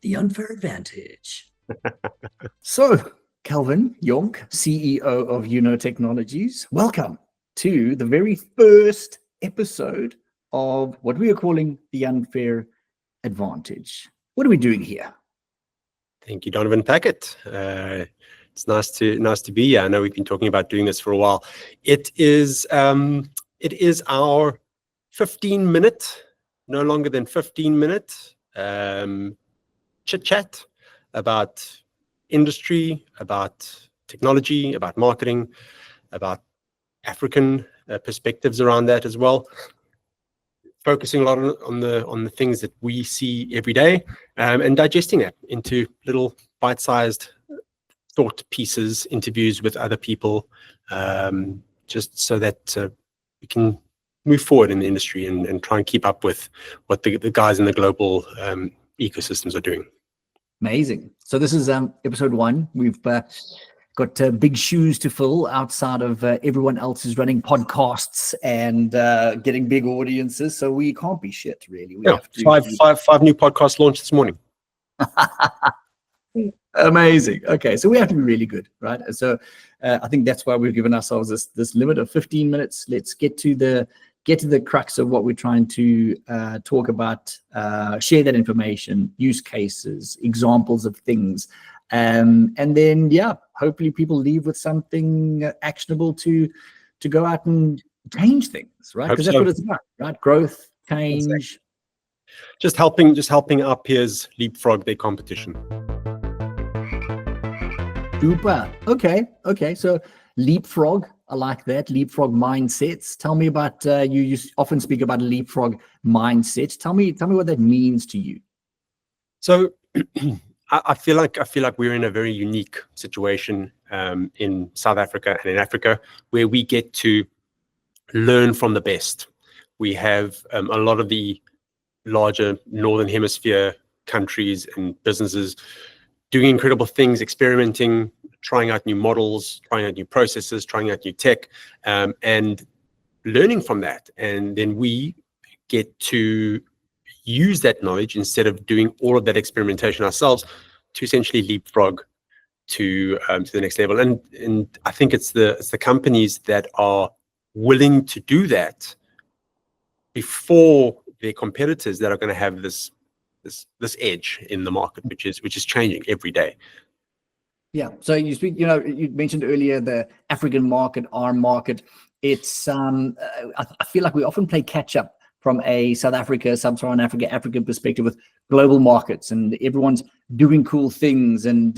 The unfair advantage. So, Kelvin Jonck, CEO of YOUKNOW Technologies, welcome to the very first episode of what we are calling the unfair advantage. What are we doing here? Thank you, Don Packett. It's nice to be here. I know we've been talking about doing this for a while. It is our 15-minute, no longer than 15-minute chit chat about industry, about technology, about marketing, about African perspectives around that as well. Focusing a lot on the things that we see every day, and digesting that into little bite-sized thought pieces, interviews with other people, just so that we can move forward in the industry and try and keep up with what the guys in the global ecosystems are doing. Amazing. So this is episode 1. We've got big shoes to fill outside of everyone else who's running podcasts and getting big audiences. So we can't be shit, really. We have to five new podcasts launched this morning. Amazing. Okay, so we have to be really good, right? So I think that's why we've given ourselves this limit of 15 minutes. Let's get to the crux of what we're trying to talk about, share that information, use cases, examples of things. And then, yeah, hopefully people leave with something actionable to go out and change things, right? Because that's what it's about, right? Growth, change. Exactly. Just helping our peers leapfrog their competition. Super. Okay. So leapfrog, I like that. Leapfrog mindsets. Tell me about you often speak about a leapfrog mindset. Tell me what that means to you. So I feel like we're in a very unique situation in South Africa and in Africa, where we get to learn from the best. We have a lot of the larger Northern Hemisphere countries and businesses doing incredible things, experimenting, trying out new models, trying out new processes, trying out new tech, and learning from that. And then we get to use that knowledge instead of doing all of that experimentation ourselves to essentially leapfrog to the next level. And I think it's the companies that are willing to do that before their competitors that are going to have this edge in the market, which is changing every day. Yeah. So you mentioned earlier the African market, our market. It's I feel like we often play catch up from a South Africa, Sub-Saharan African perspective with global markets, and everyone's doing cool things, and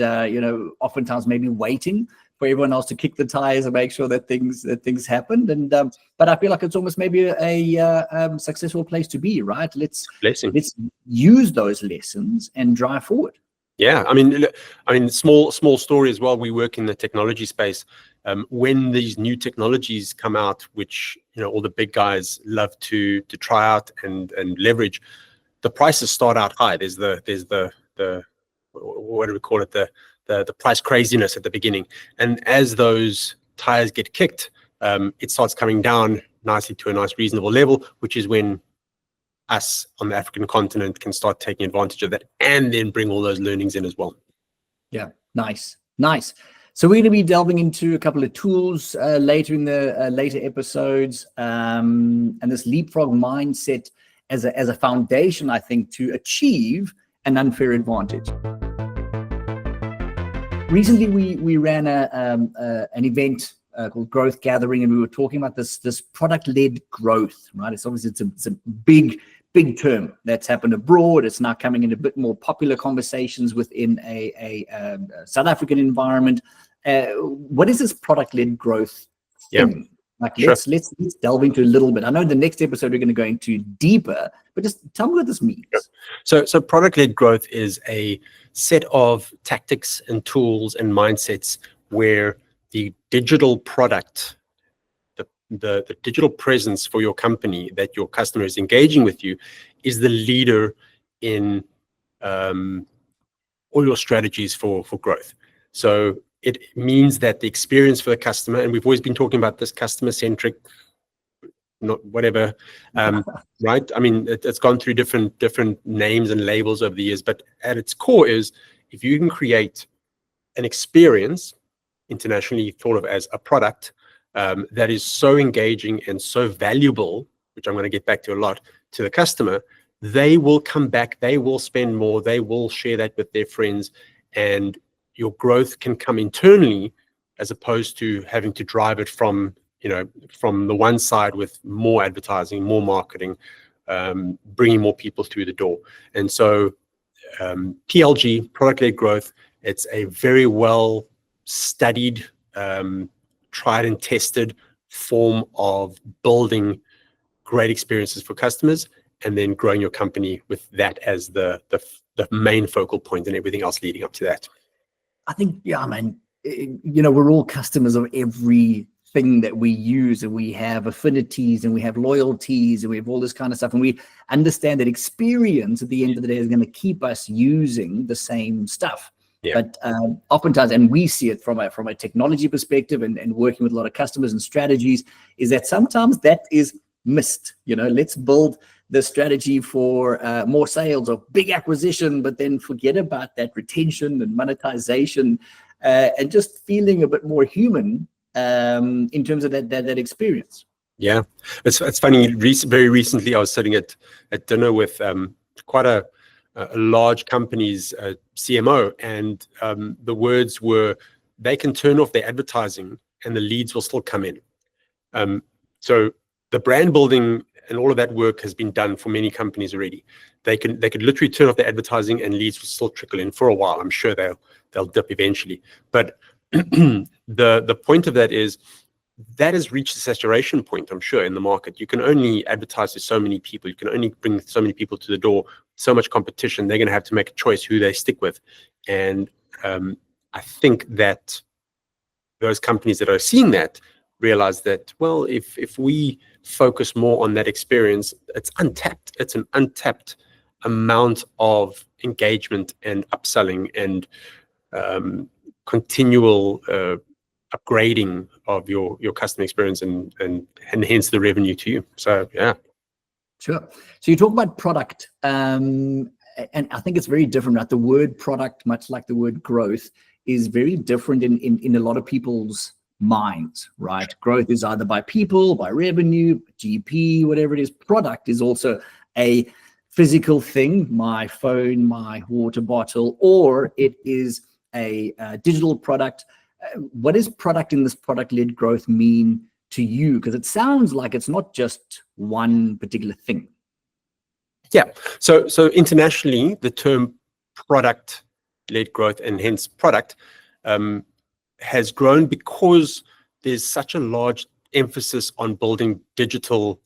oftentimes maybe waiting for everyone else to kick the tires and make sure that things happen. And but I feel like it's almost maybe a successful place to be, right? Let's use those lessons and drive forward. Yeah, I mean, small story as well. We work in the technology space. When these new technologies come out, which all the big guys love to try out and leverage, the prices start out high. There's the what do we call it? The price craziness at the beginning, and as those tires get kicked, it starts coming down nicely to a nice reasonable level, which is when us on the African continent can start taking advantage of that and then bring all those learnings in as well. Yeah, nice. So we're going to be delving into a couple of tools later in the later episodes, and this leapfrog mindset as a foundation, I think, to achieve an unfair advantage. Recently, we ran an event called Growth Gathering, and we were talking about this product-led growth, right? It's obviously it's a big term that's happened abroad. It's now coming in a bit more popular conversations within a South African environment. What is this product-led growth thing? Like, let's delve into a little bit. I know the next episode we're going to go into deeper, but just tell me what this means. So product-led growth is a set of tactics and tools and mindsets where the digital product, the digital presence for your company that your customer is engaging with you, is the leader in all your strategies for growth. So it means that the experience for the customer, and we've always been talking about this customer-centric not whatever, right? I mean, it's gone through different names and labels over the years, but at its core is if you can create an experience internationally thought of as a product that is so engaging and so valuable, which I'm going to get back to a lot, to the customer, they will come back, they will spend more, they will share that with their friends, and your growth can come internally as opposed to having to drive it from the one side with more advertising, more marketing, bringing more people through the door. And so PLG, product-led growth, it's a very well studied, tried and tested form of building great experiences for customers and then growing your company with that as the main focal point and everything else leading up to that. I think, yeah, man, we're all customers of everything that we use, and we have affinities and we have loyalties and we have all this kind of stuff. And we understand that experience at the end of the day is going to keep us using the same stuff. Yeah. But oftentimes, and we see it from a technology perspective and working with a lot of customers and strategies, is that sometimes that is missed. Let's build the strategy for more sales or big acquisition, but then forget about that retention and monetization and just feeling a bit more human in terms of that experience. Yeah, it's funny. Very recently, I was sitting at dinner with quite a large company's CMO, and the words were, they can turn off their advertising and the leads will still come in. So the brand building and all of that work has been done for many companies already. They could literally turn off their advertising and leads will still trickle in for a while. I'm sure they'll dip eventually. But the point of that is that has reached a saturation point, I'm sure, in the market. You can only advertise to so many people. You can only bring so many people to the door. So much competition. They're going to have to make a choice who they stick with. And I think that those companies that are seeing that realize that, well, if we focus more on that experience, it's untapped. It's an untapped amount of engagement and upselling and continual upgrading of your customer experience and hence the revenue to you. So yeah. Sure. So you talk about product, and I think it's very different, right? The word product, much like the word growth, is very different in a lot of people's minds, right? Growth is either by people, by revenue, GP, whatever it is. Product is also a physical thing, my phone, my water bottle, or it is a digital product. What does product in this product-led growth mean to you? Because it sounds like it's not just one particular thing. Yeah. So internationally, the term product-led growth and hence product has grown because there's such a large emphasis on building digital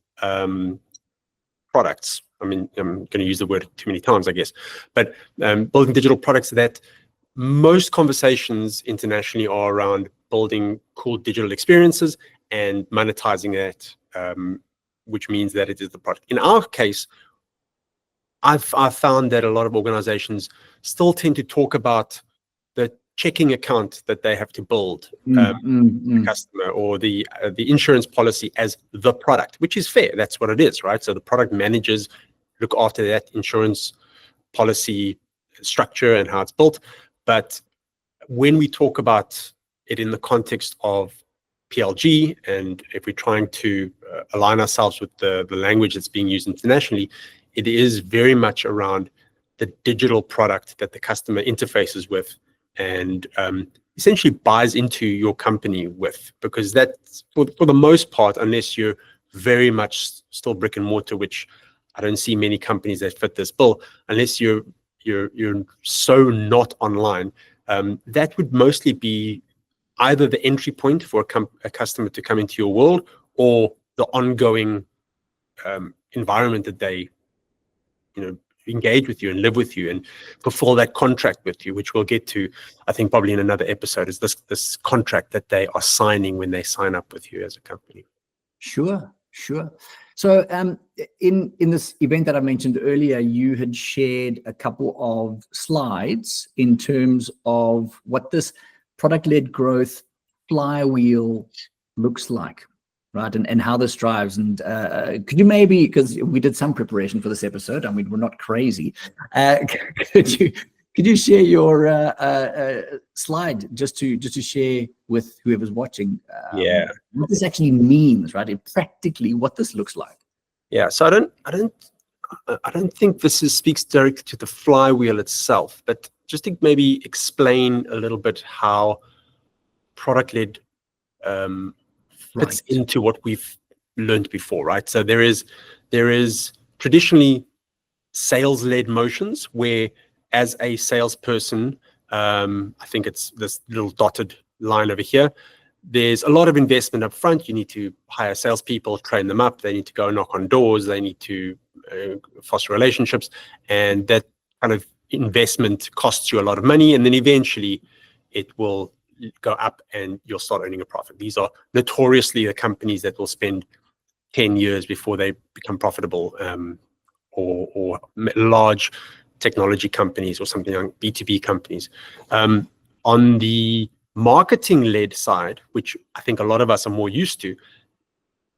products. I mean, I'm going to use the word too many times, I guess, but building digital products that most conversations internationally are around building cool digital experiences and monetizing that, which means that it is the product. In our case, I've found that a lot of organizations still tend to talk about the checking account that they have to build the customer, or the insurance policy as the product, which is fair. That's what it is, right? So the product managers look after that insurance policy structure and how it's built. But when we talk about it in the context of PLG, and if we're trying to align ourselves with the language that's being used internationally, it is very much around the digital product that the customer interfaces with and essentially buys into your company with, because that's for the most part, unless you're very much still brick and mortar, which I don't see many companies that fit this bill, unless you're so not online, that would mostly be either the entry point for a customer to come into your world, or the ongoing environment that they engage with you and live with you and fulfill that contract with you, which we'll get to, I think, probably in another episode, is this contract that they are signing when they sign up with you as a company. Sure. So in this event that I mentioned earlier, you had shared a couple of slides in terms of what this product-led growth flywheel looks like. right? And how this drives. And could you maybe, because we did some preparation for this episode, I mean, we're not crazy. Could you share your slide just to share with whoever's watching what this actually means, right? And practically what this looks like. Yeah. So I don't think this speaks directly to the flywheel itself, but just to maybe explain a little bit how product-led fits into what we've learned before, right? So there is traditionally sales-led motions where, as a salesperson, I think it's this little dotted line over here, there's a lot of investment up front. You need to hire salespeople, train them up. They need to go knock on doors. They need to foster relationships. And that kind of investment costs you a lot of money. And then eventually it will go up and you'll start earning a profit. These are notoriously the companies that will spend 10 years before they become profitable, or large technology companies or something like B2B companies. On the marketing-led side, which I think a lot of us are more used to,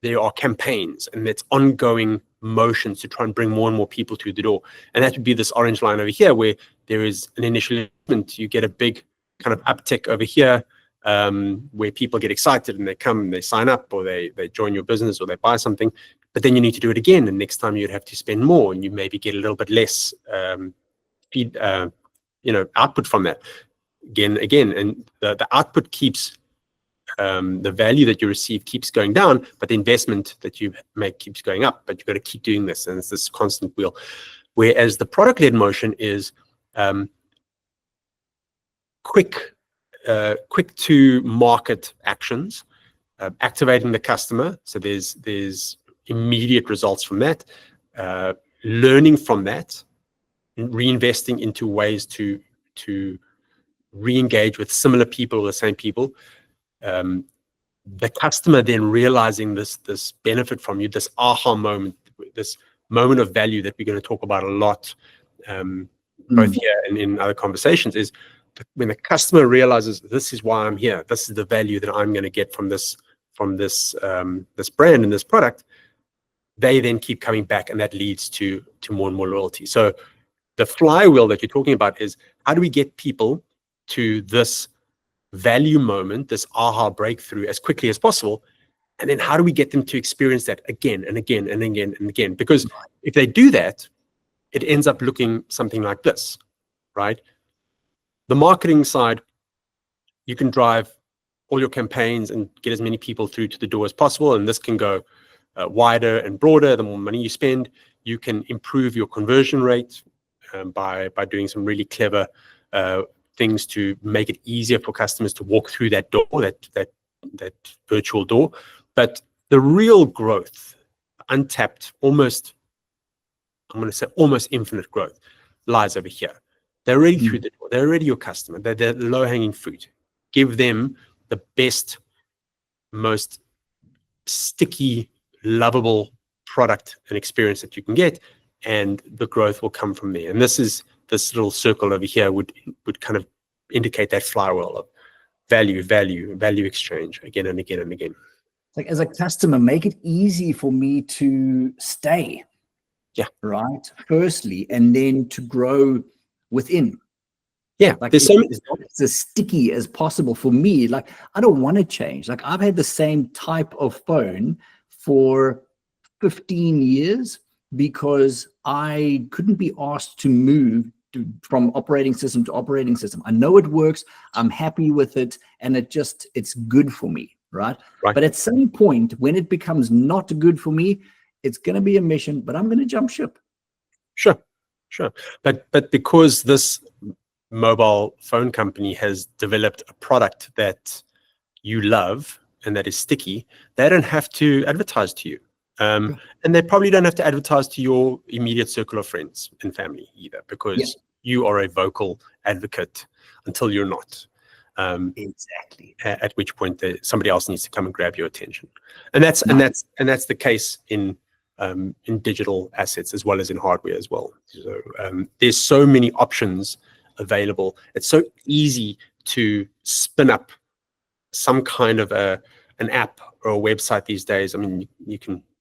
there are campaigns and it's ongoing motions to try and bring more and more people through the door. And that would be this orange line over here, where there is an initial investment. You get a big kind of uptick over here, where people get excited and they come and they sign up, or they join your business, or they buy something. But then you need to do it again, and next time you'd have to spend more, and you maybe get a little bit less output from that. Again, and the output keeps, the value that you receive keeps going down, but the investment that you make keeps going up. But you've got to keep doing this, and it's this constant wheel. Whereas the product-led motion is quick to market actions, activating the customer. So there's immediate results from that, learning from that, and reinvesting into ways to re-engage with similar people or the same people. The customer then realizing this benefit from you, this aha moment, this moment of value that we're going to talk about a lot, both here and in other conversations, is when the customer realizes, this is why I'm here, this is the value that I'm going to get from this brand and this product, they then keep coming back, and that leads to more and more loyalty. So the flywheel that you're talking about is, how do we get people to this value moment, this aha breakthrough, as quickly as possible? And then how do we get them to experience that again and again and again and again? Because if they do that, it ends up looking something like this, right? The marketing side, you can drive all your campaigns and get as many people through to the door as possible. And this can go wider and broader. The more money you spend, you can improve your conversion rate by doing some really clever things to make it easier for customers to walk through that door, that virtual door. But the real growth, untapped, I'm going to say almost infinite growth, lies over here. They're already through the door. They're already your customer. They're the low-hanging fruit. Give them the best, most sticky, lovable product and experience that you can get, and the growth will come from there. And this little circle over here would kind of indicate that flywheel of value exchange again and again and again. Like, as a customer, make it easy for me to stay. Yeah. Right. Firstly, and then to grow within. Yeah. Like, it's as sticky as possible for me. Like, I don't want to change. Like, I've had the same type of phone for 15 years because I couldn't be asked to move from operating system to operating system. I know it works. I'm happy with it. And it's good for me. Right. But at some point, when it becomes not good for me, it's going to be a mission, but I'm going to jump ship. Sure. But because this mobile phone company has developed a product that you love and that is sticky, they don't have to advertise to you. And they probably don't have to advertise to your immediate circle of friends and family either, because you are a vocal advocate until you're not. Exactly. At which point somebody else needs to come and grab your attention. And that's the case in digital assets as well as in hardware as well. So there's so many options available. It's so easy to spin up some kind of an app or a website these days, I mean,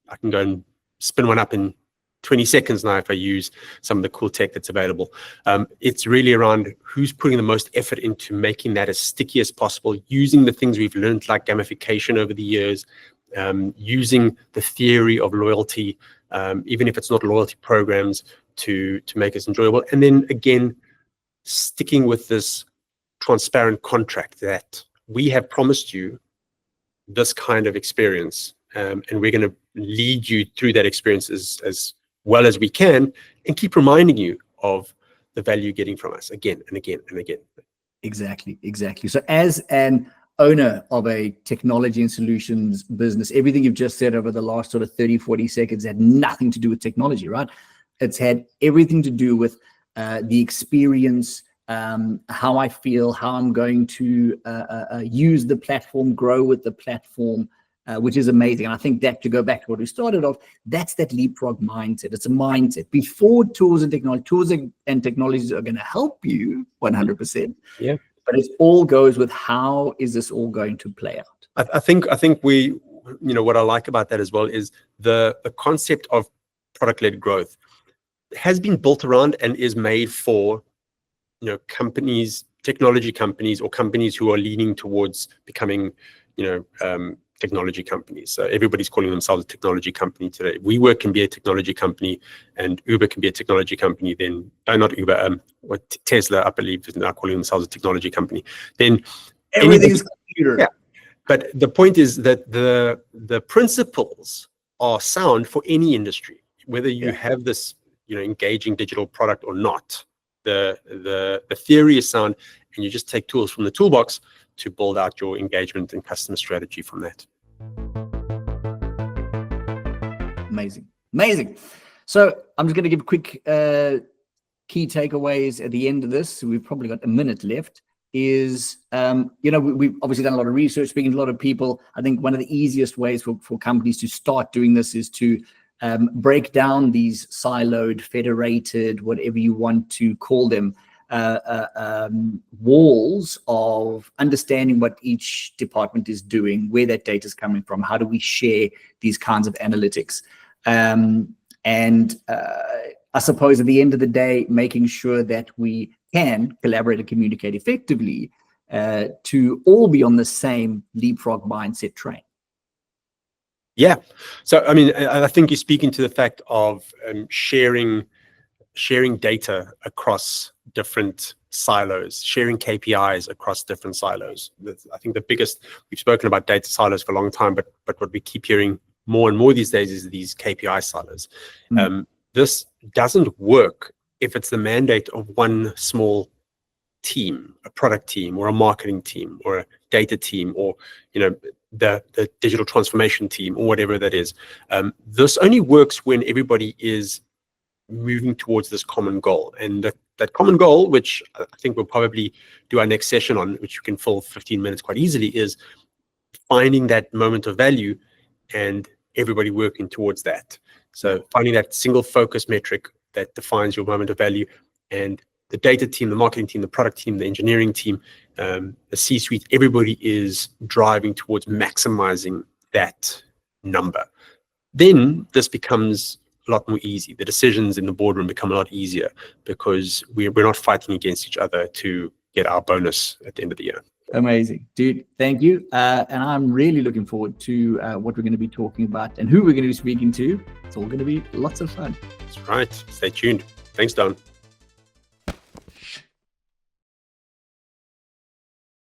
I can go and spin one up in 20 seconds now if I use some of the cool tech that's available. It's really around who's putting the most effort into making that as sticky as possible, using the things we've learned like gamification over the years, using the theory of loyalty, even if it's not loyalty programs, to make it enjoyable. And then again, sticking with this transparent contract that we have promised you this kind of experience, and we're going to lead you through that experience as well as we can, and keep reminding you of the value you're getting from us again and again and again. Exactly. So as an owner of a technology and solutions business, everything you've just said over the last sort of 30, 40 seconds had nothing to do with technology, right? It's had everything to do with the experience, how I feel, how I'm going to use the platform, grow with the platform, which is amazing. And I think that, to go back to what we started off, that's that leapfrog mindset. It's a mindset. Before tools and technologies are going to help you 100%. Yeah. But it all goes with, how is this all going to play out? I think we, what I like about that as well is the concept of product-led growth has been built around and is made for, companies, technology companies, or companies who are leaning towards becoming, technology companies. So everybody's calling themselves a technology company today. WeWork can be a technology company, and Uber can be a technology company. Then, not Uber, Tesla, I believe, is now calling themselves a technology company. Then Everything's computer. Yeah. But the point is that the principles are sound for any industry, whether you have this, engaging digital product or not. The theory is sound, and you just take tools from the toolbox to build out your engagement and customer strategy from that. Amazing. So I'm just going to give quick key takeaways at the end of this. So we've probably got a minute left. We've obviously done a lot of research, speaking to a lot of people. I think one of the easiest ways for companies to start doing this is to break down these siloed, federated, whatever you want to call them, walls of understanding what each department is doing, where that data is coming from, how do we share these kinds of analytics. I suppose at the end of the day, making sure that we can collaborate and communicate effectively to all be on the same leapfrog mindset train. Yeah. So, I mean, I think you're speaking to the fact of sharing data across different silos, sharing KPIs across different silos. I think the biggest, we've spoken about data silos for a long time, but what we keep hearing more and more these days is these KPI silos. This doesn't work if it's the mandate of one small team, a product team or a marketing team or a data team, or the digital transformation team, or whatever that is. This only works when everybody is moving towards this common goal. And that common goal, which I think we'll probably do our next session on, which you can fill 15 minutes quite easily, is finding that moment of value and everybody working towards that. So finding that single focus metric that defines your moment of value, and the data team, the marketing team, the product team, the engineering team, the C-suite, everybody is driving towards maximizing that number. Then this becomes a lot more easy. The decisions in the boardroom become a lot easier because we're not fighting against each other to get our bonus at the end of the year. Amazing, dude. Thank you. And I'm really looking forward to what we're going to be talking about and who we're going to be speaking to. It's all going to be lots of fun. That's right. Stay tuned. Thanks, Don.